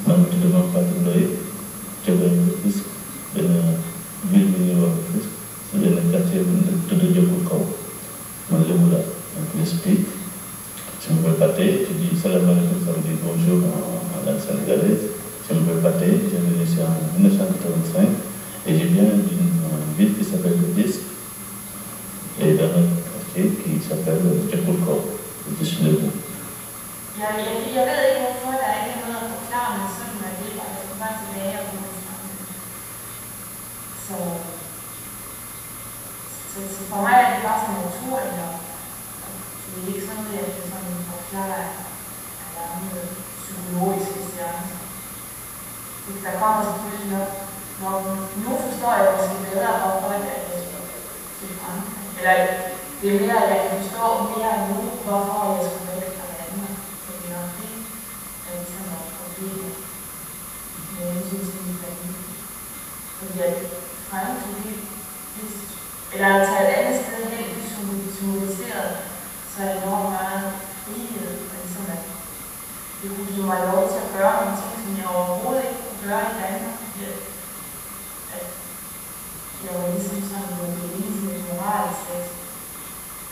man tudd ma Fatou Ndoye jógee Rufisque benn ville bu ñuy wax Rufisque si benn quartier bu tudd Diokoul Kaw man lébu la donc j'explique. Je m'appelle Pathé, je dis salam alaikum, ça veut dire bonjour en langue sénégalaise. Je m'appelle Pathé, j'ai venu ici en 1985 et je viens d'une ville qui s'appelle Rufisque et d'un quartier qui s'appelle Diokoul Kaw. Je suis lébu. Jeg ved ikke hvorfor der ikke er noget at forklare, men sådan er det, og jeg skal bare tilbage og gå sammen. Så for mig er det bare sådan naturligt, og det er ikke sådan noget, jeg kan sådan forklare af noget psykologiske seancer. Der kommer selvfølgelig noget, når nu forstår jeg måske bedre, hvorfor jeg skal til Frankrig. Eller det er mere, at jeg kan forstå mere nu, hvorfor jeg skal væk fra Danmark. Fordi nok det er ligesom nogle problemer med hensyn til min familie. Fordi at Frankrig, eller at tage et andet sted hen, symboliseret, så er det enormt meget frihed, og ligesom at det kunne give mig lov til at gøre nogle ting, som jeg overhovedet ikke kunne gøre i Danmark, fordi at jeg var ligesom sådan noget bevis med et moralisk sæt.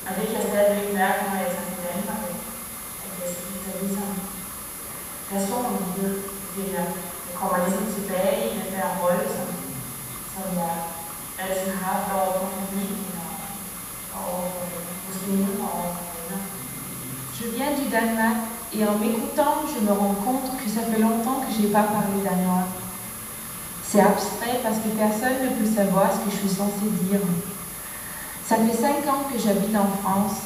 Og det kan jeg stadigvæk mærke, når jeg tager til Danmark, at jeg skifter ligesom personlighed, fordi jeg kommer ligesom tilbage i den der rolle, som jeg altid har haft over for familien og over for muslimer og over for venner. Je viens du Danemark et en m'écoutant, je me rends compte que ça fait longtemps que je n'ai pas parlé danois. C'est abstrait parce que personne ne peut savoir ce que je suis censée dire. Ça fait 5 ans que j'habite en France.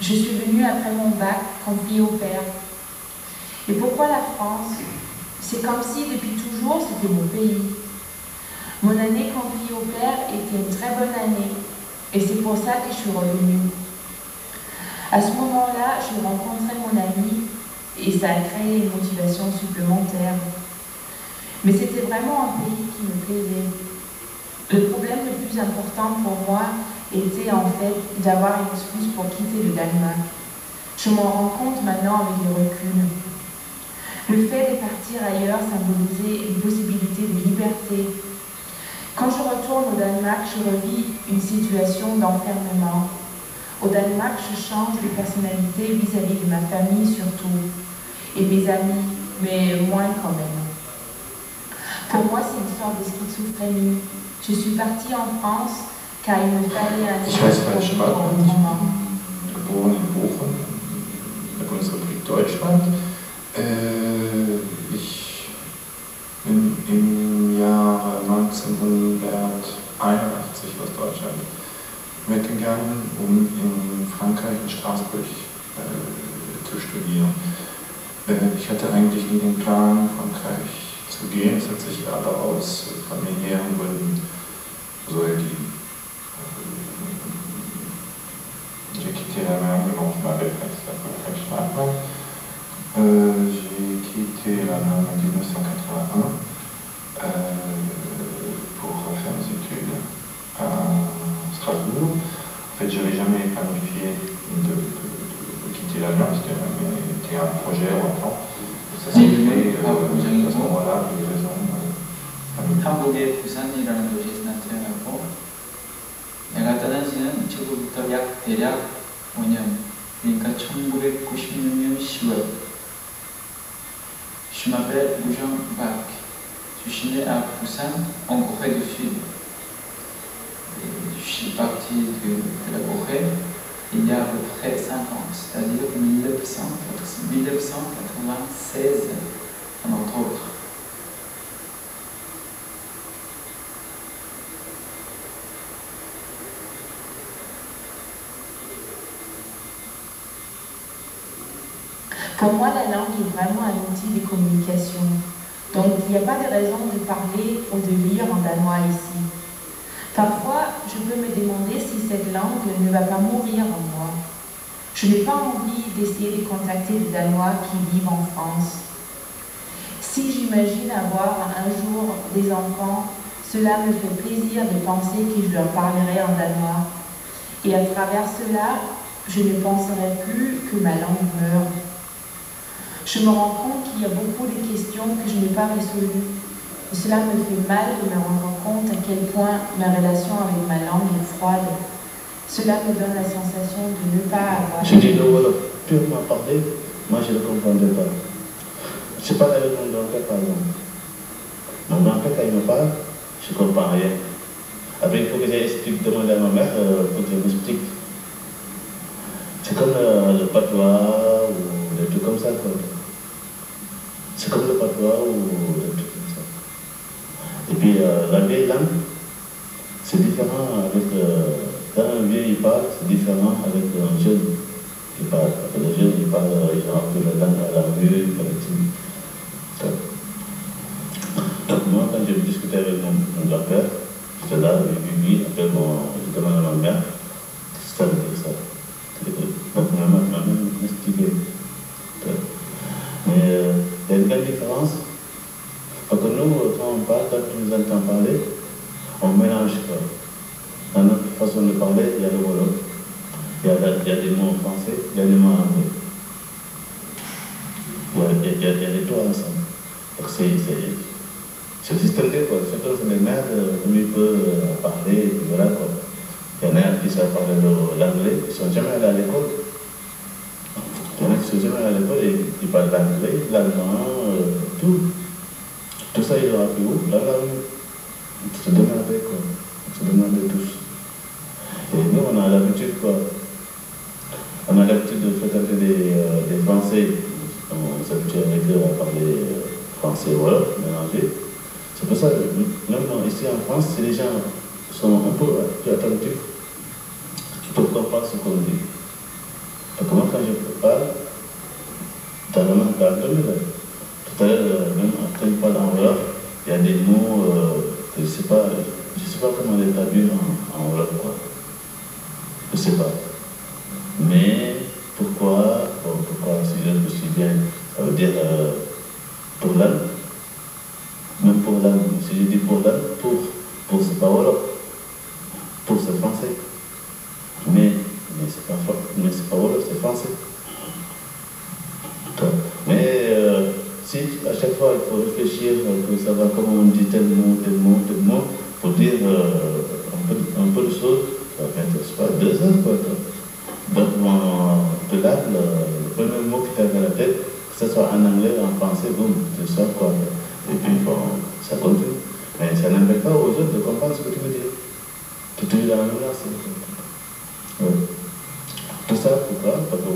Je suis venue après mon bac comme fille au père. Et pourquoi la France? C'est comme si depuis toujours c'était mon pays. Mon année comme fille au père était une très bonne année et c'est pour ça que je suis revenue. À ce moment-là, j'ai rencontré mon ami et ça a créé une motivation supplémentaire. Mais c'était vraiment un pays qui me plaisait. Le problème le plus important pour moi était en fait d'avoir une excuse pour quitter le Danemark. Je m'en rends compte maintenant avec le recul. Le fait de partir ailleurs symbolisait une possibilité de liberté. Quand je retourne au Danemark, je revis une situation d'enfermement. Au Danemark, je change de personnalité vis-à-vis de ma famille surtout, et mes amis, mais moins quand même. Pour moi, c'est une sorte de schizophrénie. Je suis partie en France car il me fallait un espace pour vivre autrement. Geboren in Bochum, in der Bundesrepublik Deutschland. Ich bin im Jahr 1981 aus Deutschland weggegangen, um in Frankreich, in Straßburg zu studieren. Ich hatte eigentlich nie den Plan, Frankreich zu gehen. Es hat sich aber aus familiären Gründen, also j'ai quitté la mer, donc je m'avais fait j'ai quitté la mer en 1981 pour faire mes études à Strasbourg. En fait, je n'avais jamais planifié de quitter la mer, c'était un projet ou un plan. Ça s'est fait à ce moment-là pour des raisons familiales. 한국의 부산이라는 도시에서 나타나고 내가 떠난 지는 1900부터 대략 5년, 그러니까 1996년 10월. Je m'appelle Boujan Bak. Je suis né à Busan, en Corée du Sud. Et je suis parti de la Corée il y a à peu près 5 ans, c'est-à-dire 1996 en octobre. Pour moi, la langue est vraiment un outil de communication. Donc, il n'y a pas de raison de parler ou de lire en danois ici. Parfois, je peux me demander si cette langue ne va pas mourir en moi. Je n'ai pas envie d'essayer de contacter des Danois qui vivent en France. Si j'imagine avoir un jour des enfants, cela me fait plaisir de penser que je leur parlerai en danois. Et à travers cela, je ne penserai plus que ma langue meurt. je me rends compte qu'il y a beaucoup de questions que je n'ai pas résolues. Et cela me fait mal de me rendre compte à quel point ma relation avec ma langue est froide. Cela me donne la sensation de ne pas avoir... Je dis le Wolof purement parlé, moi je ne le comprendais pas. Je parle avec mon grand-père par exemple. Mon grand-père quand il me parle, je ne comprends rien. Après il faut que j'explique, demander à ma mère pour qu'elle m'explique. C'est comme le patois ou des trucs comme ça. C'est comme le patois ou des trucs comme ça. Et puis la vieille langue, c'est différent avec... quand un vieux il parle, c'est différent avec un jeune qui parle. Avec le jeune, il parle, ils ont appris la langue à la rue, donc moi, quand je discutais avec mon grand-père, j'étais là, lui, après je demandais à ma mère, qu'est-ce que ça veut dire ça? Donc ma mère m'expliquait. Mais il y a une grande différence, parce que nous, quand on parle, quand tu nous entends parler, on mélange quoi. Dans notre façon de parler, il y a le Wolof, il y a des mots français, il y a des mots anglais. Il y a les deux ensemble. Donc c'est le système D, quoi. Chacun c'est les mères, lui peut parler, et puis voilà quoi. Il y en a qui savent parler l'anglais, ils ne sont jamais allés à l'école. Il y en a qui ne sont jamais allés à l'école et ils parlent l'anglais, l'allemand, tout. Tout ça, ils l'ont appris où? Dans la rue. On se demandait quoi. On se demandait tous. Et nous, on a l'habitude quoi. On a l'habitude de fréquenter des Français. On s'habitue avec eux à parler français, voilà, mélangé. C'est pour ça que même ici en France, si les gens sont un peu plus attentifs, ils peuvent comprendre ce qu'on dit. Donc moi, quand je parle, dans la langue d'anglais, tout à l'heure, même quand je parle en Wolof, il y a des mots que je ne sais pas comment les traduire en Wolof, quoi. Je ne sais pas. Mais pourquoi si je me suis bien, ça veut dire pour l'âme, même pour l'âme, si je dis pour l'âme, pour c'est pas Wolof, pour c'est français. Mais c'est pas Wolof, c'est français. Mais si à chaque fois il faut réfléchir pour savoir comment on dit tel mot, pour dire un peu de choses, ça va être pas 2 heures quoi. Donc de là, le premier mot qui t'arrive à la tête, que ce soit en anglais ou en français, boum, tu sors quoi. Et puis bon, ça continue. Mais ça n'empêche pas aux autres de comprendre ce que tu veux dire. Tu te dis dans la même là, c'est... Ouais. Tout ça, pourquoi? Parce que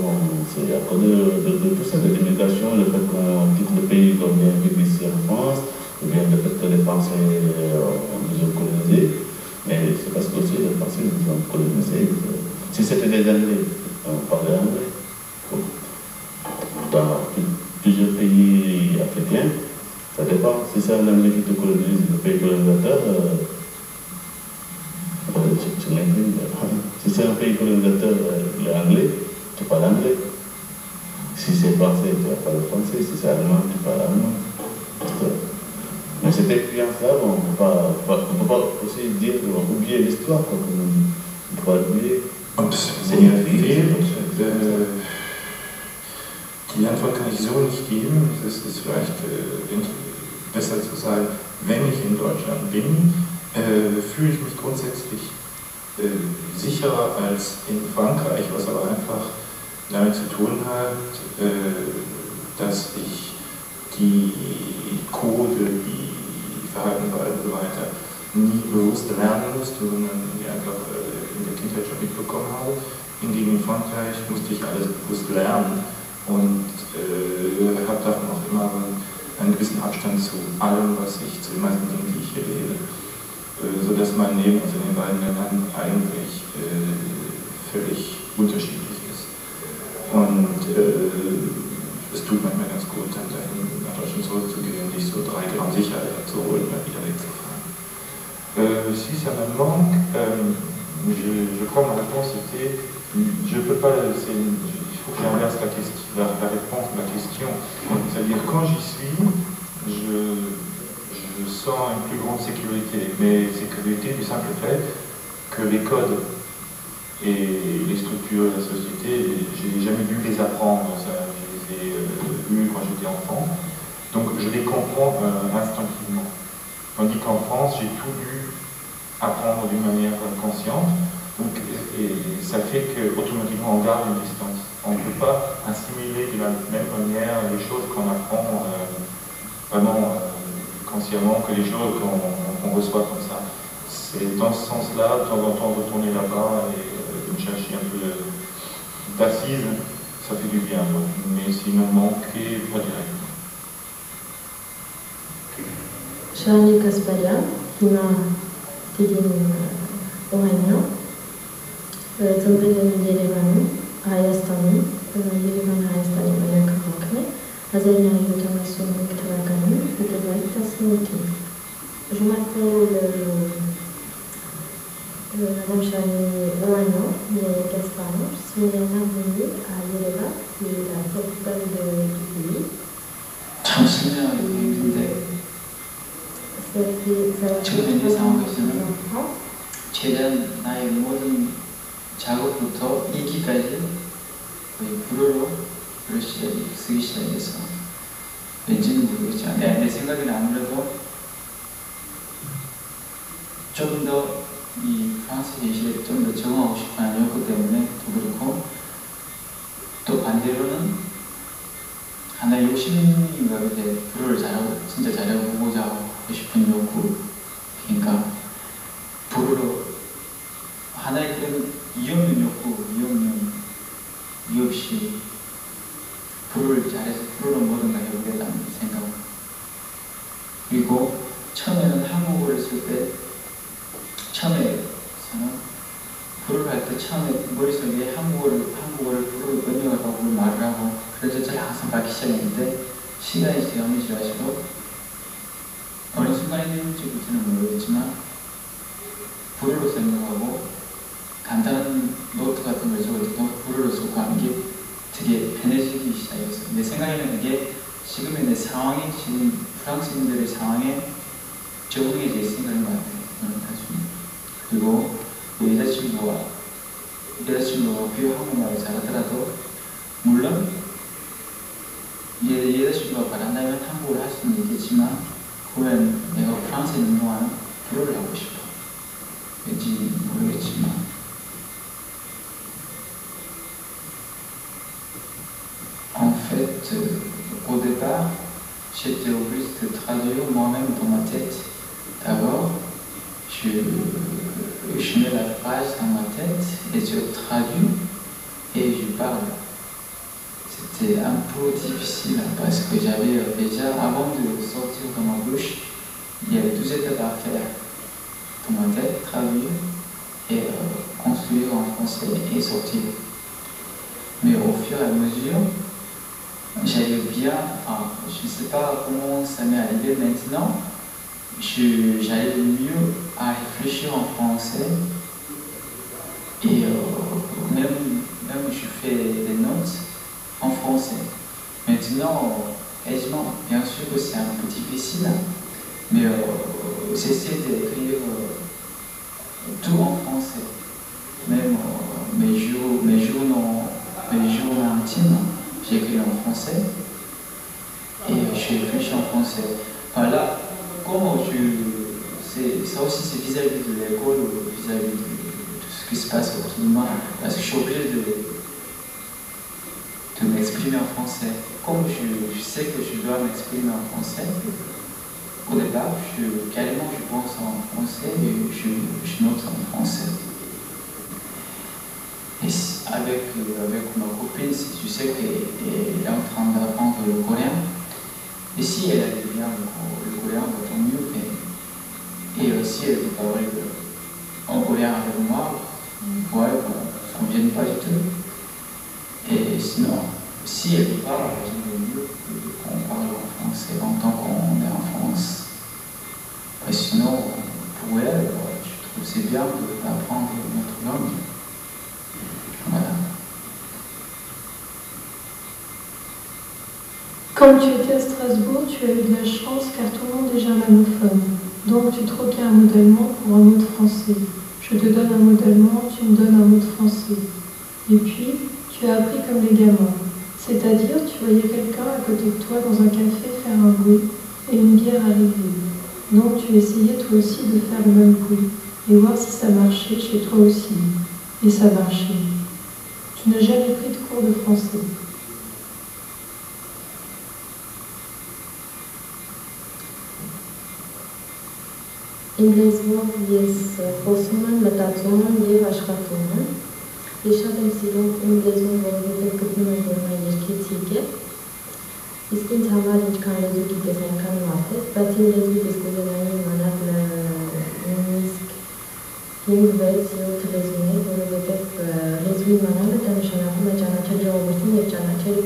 c'est à cause de tout ça, de l'immigration, le fait qu'on quitte le pays qu'on vient vivre ici en France, ou bien le fait que les Français nous ont colonisés, mais c'est parce que aussi les Français nous ont colonisés. Si c'était des Anglais, on parlait anglais. Dans plusieurs pays africains, ça dépend. Si c'est un Anglais qui te colonise, le pays colonisateur, si c'est un pays colonisateur, l'anglais, tu parles anglais. Si c'est français, tu vas parler français. Si c'est allemand, tu parles allemand. Mais cette expérience-là, on ne peut pas aussi dire, oublier l'histoire, comme on peut oublier. Und mir fehlt, die Antwort kann ich so nicht geben. Es ist vielleicht besser zu sagen, wenn ich in Deutschland bin, fühle ich mich grundsätzlich sicherer als in Frankreich, was aber einfach damit zu tun hat, dass ich die Code, die Verhaltensweisen und so weiter nie bewusst lernen musste, sondern die einfach in der Kindheit schon mitbekommen habe. Hingegen in Frankreich musste ich alles bewusst lernen und habe davon auch immer einen gewissen Abstand zu allem, zu den meisten Dingen, die ich hier lebe. Sodass mein Leben in den beiden Ländern eigentlich völlig unterschiedlich ist. Und es tut manchmal ganz gut, dann nach Deutschland zurückzugehen, sich so 3 Gramm Sicherheit zu holen und dann wieder wegzufahren. Si ça me manque, je crois que ma réponse était, je ne peux pas, il faut que j'inverse la réponse de ma question. C'est-à-dire quand j'y suis, je sens une plus grande sécurité, mais sécurité du simple fait que les codes et les structures de la société, je n'ai jamais dû les apprendre, ça, je les ai eu quand j'étais enfant. Donc je les comprends instinctivement. Tandis qu'en France, j'ai tout dû apprendre d'une manière consciente. Donc, et ça fait qu'automatiquement on garde une distance. On ne peut pas assimiler de la même manière les choses qu'on apprend vraiment consciemment que les choses qu'on reçoit comme ça. C'est dans ce sens-là, de temps en temps, retourner là-bas et me chercher un peu d'assise, ça fait du bien. Mais sinon, manquer, pas directement. Charlie Kasparia, Tidin Ohania, Tămpelele Yerevanu, Hayastani, Yerevan Hayastani Maya Kakakne, Azania Yutamasunik Tarakani, Utevaita Smoti. Je m'appelle Madame Charlie Ohania, Gasparo, je suis venue à Yerevan, qui est la capitale du pays. 최근에 상황 것은 최대한 나의 모든 작업부터 이기까지 거의 불어로 글을 쓰기 시작해서 왠지는 모르겠지만 내 생각에는 아무래도 좀 더 이 프랑스 예시에 좀 더 적응하고 싶어 하는 욕구 때문에 또 그렇고 또 반대로는 하나의 욕심인가 이제 불어를 잘하고 진짜 잘하고 보고자 하고 싶은 욕구. 그러니까 불어로 하나의 그런 이없는 욕구, 이유 없이 불어를 잘해서 불어로 뭐든가 해보겠다는 생각. 그리고 처음에는 한국어를 쓸 때 처음에서는 불어를 할 때 처음에 머릿속에 한국어를 불어로 번역하고 말을 하고 그래서 잘 항상 밝기 시작했는데 시간이 지나면 지날수록 어느 순간인지부터는 모르겠지만 불어로 설명하고 간단한 노트 같은 걸 적을 때도 불어로 쓰고 하는 게 되게 편해지기 시작했어요. 내 생각에는 그게 지금의 내 상황이 지금 프랑스인들의 상황에 적응해져 있으니까 것 같아요. 저는 단순히. 그리고 여자친구가 비록 한국말을 잘하더라도 물론 여자친구가 바란다면 한국어를 할 수는 있겠지만 그러면 내가 프랑스에 있는 동안 불어를 하고 싶어. 왠지 모르겠지만 en fait au départ j'étais obligé de traduire moi-même dans ma tête. D'abord je mets la phrase dans ma tête et je traduis et je parle. C'était un peu difficile parce que j'avais déjà, avant de sortir de ma bouche, il y avait 2 étapes à faire dans ma tête, traduire et construire en français et sortir. Mais au fur et à mesure, j'allais bien, enfin, je ne sais pas comment ça m'est arrivé maintenant, j'arrive mieux à réfléchir en français et même je fais des notes en français. Maintenant, bien sûr que c'est un peu difficile, mais j'essaie d'écrire tout en français. Même mes journaux intimes, j'écris en français et je réfléchis en français. Voilà, comment ça aussi c'est vis-à-vis de l'école ou vis-à-vis de tout ce qui se passe autour de moi, parce que je suis obligé de m'exprimer en français. Comme je sais que je dois m'exprimer en français, au départ, carrément je pense en français et je note en français. Et avec ma copine, je sais qu'elle est en train d'apprendre le coréen. Et si elle arrive bien le coréen, tant mieux. Et aussi elle peut parler en coréen avec moi, ouais, ça ne me gêne pas du tout. Et sinon, si elle parle, j'aimerais mieux qu'on parle en français en tant qu'on est en France. Et sinon, pour elle, je trouve que c'est bien d'apprendre notre langue. Voilà. Quand tu étais à Strasbourg, tu as eu de la chance car tout le monde est germanophone. Donc tu troquais un mot allemand pour un mot de français. Je te donne un mot allemand, tu me donnes un mot de français. Et puis, tu as appris comme les gamins. C'est-à-dire, tu voyais quelqu'un à côté de toi dans un café faire un bruit et une bière arriver. Donc tu essayais toi aussi de faire le même bruit et voir si ça marchait chez toi aussi. Et ça marchait. Tu n'as jamais pris de cours de français. Ինգլիզով ես խոսում եմ, մտածում եմ և աշխատում եմ։ Ես շատ եմ սիրում ինգլիզում, որովհետև գտնում եմ, որ նա երկեցիկ է։ Իսկ ինձ համար ինչքան լեզու գիտես, այնքան մարդ ես, բայց իմ լեզու ես կուզենայի իմանալ նույնիսկ 5-6-7 լեզուներ, որովհետև լեզու իմանալը դա նշանակում է ճանաչել ժողովրդին և ճանաչել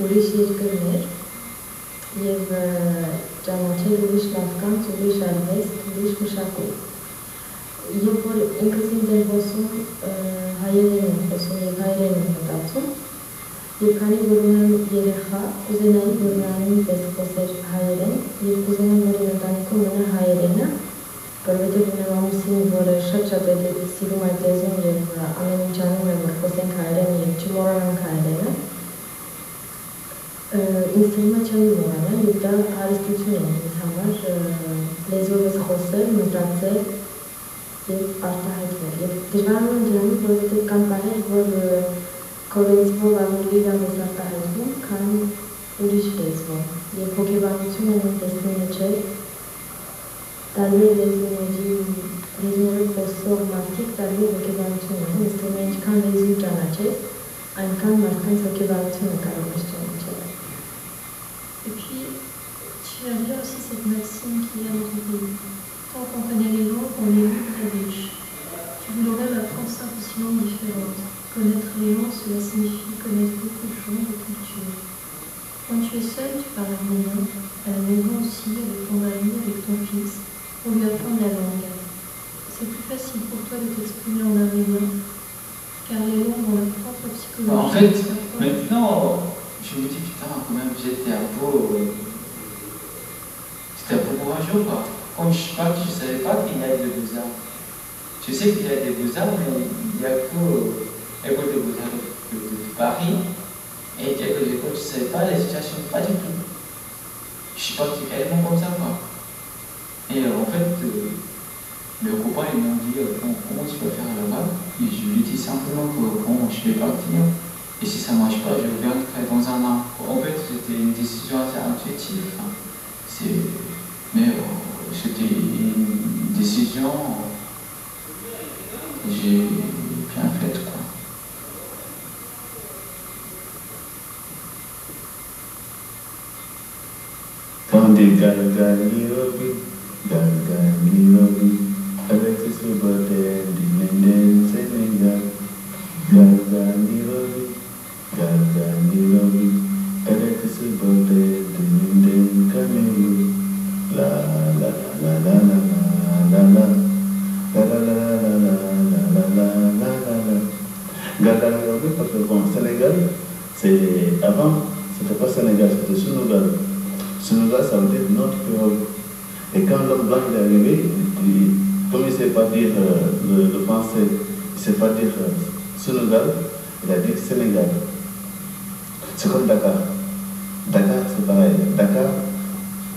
ուրիշ երկրներ և ճանաչել ուրիշ մարդկանց, ուրիշ արվեստ, ուրիշ մշակույթ։ Երբ որ ինքս ինձ եմ խոսում, հայերեն եմ խոսում և հայերեն եմ մտածում, և քանի որ ունեմ երեխա, կուզենայի, որ նա նույնպես խոսեր հայերեն և կուզենամ, որ իմ ընտանիքում մնա հայերենը, որովհետև ունեմ ամուսին, որը շատ է սիրում այդ լեզուն և ամեն ինչ անում է, որ խոսենք հայերեն և չմոռանանք հայերենը։ Ինձ թվում է չեմ մոռանալ և դա հարստություն է ինձ համար լեզվովս խոսել, մտածել և արտահայտվել։ Եվ դժվարանում եմ դրանից, որովհետև կան պահեր, որ քո լեզվով ավելի լավ ես արտահայտվում, քան ուրիշ լեզվով։ Եվ հոգեբանությունը նույնպես նույնը չէ։ Տարբեր լեզուներով խոսող մարդիկ տարբեր հոգեբանություն ունեն։ Ինձ թվում է ինչքան լեզու ճանաչես, այնքան մարդկանց հոգեբանությունը կարող ես ճանաչել։ Et puis, tu as bien aussi cette maxime qui est à notre pays. Tant qu'on connaît les langues, on est très riche. Tu voudrais même apprendre 5 ou 6 langues différentes. Connaître les langues, cela signifie connaître beaucoup de choses, de cultures. Quand tu es seul, tu parles arménien, à la maison aussi, avec ton mari, avec ton fils, pour lui apprendre la langue. C'est plus facile pour toi de t'exprimer en arménien, car les langues ont leur propre psychologie. En fait, maintenant, je me dis, putain, quand même, j'étais un peu courageux, quoi. Quand je suis parti, je ne savais pas qu'il y a des beaux-arts. Je sais qu'il y a des beaux-arts, mais il n'y a que l'école de beaux-arts de Paris. Et quelques écoles, je ne savais pas les situations, pas du tout. Je suis parti carrément comme ça, quoi. Et en fait, mes copains, ils m'ont dit, comment tu vas faire là-bas? Et je lui ai dit simplement que bon, je vais partir. Et si ça ne marche pas, je reviendrai dans un an. En fait, c'était une décision assez intuitive. Mais c'était une décision que j'ai bien faite, quoi. Tandi Galgani Robi, Alexis Ubate, Dinenden Senegal, Galgani Robi, Alexis Ubate, Dinenden Cameroon, la la la la la la la la la la la la la la. Galgani Robi, parce que bon, Sénégal, c'est avant, c'était pas Sénégal, c'était Sénégal. Sénégal, ça veut dire notre pirogue. Et quand l'homme blanc est arrivé, comme il ne sait pas dire le français, il ne sait pas dire Sénégal, il a dit Sénégal. C'est comme Dakar. Dakar, c'est pareil. Dakar,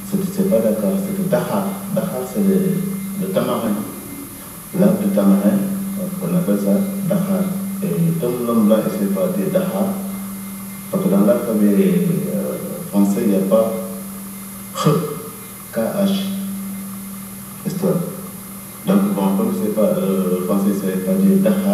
c'est pas Dakar, c'est Dakar. Dakar, c'est le tamarin. L'arbre du tamarin, on appelle ça Dakar. Et comme l'homme blanc ne sait pas dire Dakar, parce que dans l'alphabet français, il n'y a pas KH. Histoire. Donc, bon, comme je ne sais pas, le français ne savait pas dire Dakar.